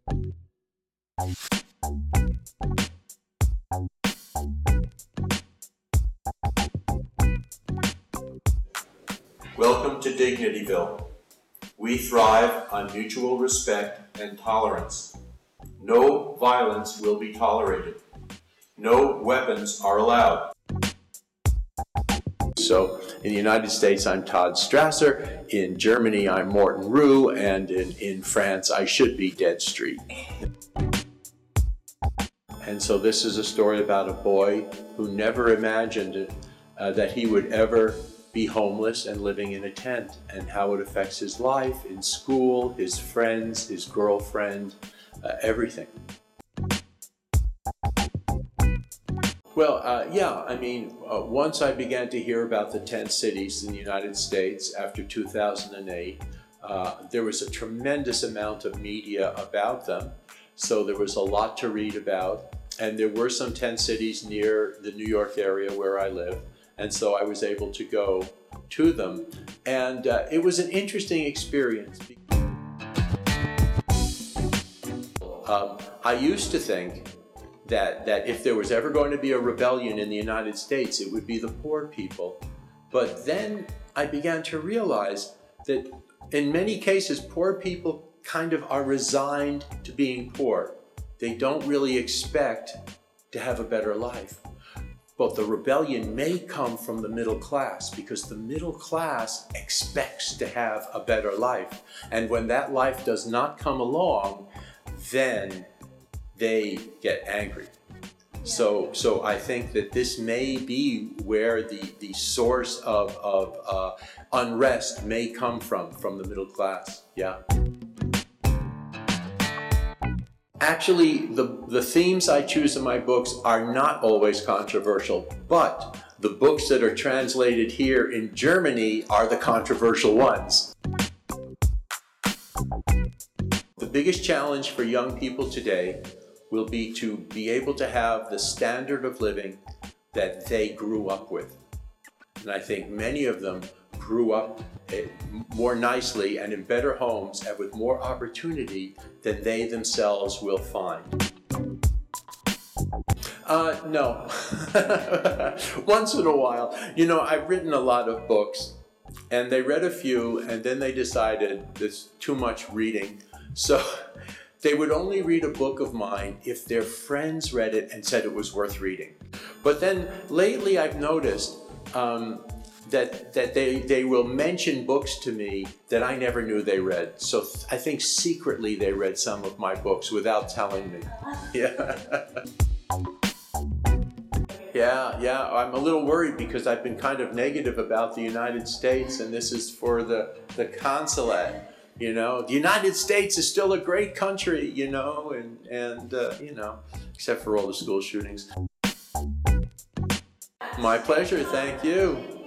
Welcome to Dignityville. We thrive on mutual respect and tolerance. No violence will be tolerated. No weapons are allowed. So, in the United States, I'm Todd Strasser. In Germany, I'm Morton Rhue. And in France, I should be Dead Street. And so this is a story about a boy who never imagined that he would ever be homeless and living in a tent, and how it affects his life in school, his friends, his girlfriend, everything. Well, once I began to hear about the tent cities in the United States after 2008, there was a tremendous amount of media about them, so there was a lot to read about, and there were some tent cities near the New York area where I live. And so I was able to go to them. And it was an interesting experience. I used to think that if there was ever going to be a rebellion in the United States, it would be the poor people. But then I began to realize that in many cases, poor people kind of are resigned to being poor. They don't really expect to have a better life. But the rebellion may come from the middle class, because the middle class expects to have a better life. And when that life does not come along, then they get angry. So I think that this may be where the source of unrest may come from the middle class. Yeah. Actually, the themes I choose in my books are not always controversial, but the books that are translated here in Germany are the controversial ones. The biggest challenge for young people today will be to be able to have the standard of living that they grew up with. And I think many of them grew up more nicely and in better homes and with more opportunity than they themselves will find. No. Once in a while. I've written a lot of books, and they read a few, and then they decided there's too much reading. So they would only read a book of mine if their friends read it and said it was worth reading. But then lately I've noticed that they will mention books to me that I never knew they read. So I think secretly they read some of my books without telling me. Yeah. Yeah, I'm a little worried because I've been kind of negative about the United States, and this is for the consulate. The United States is still a great country, and except for all the school shootings. My pleasure, thank you.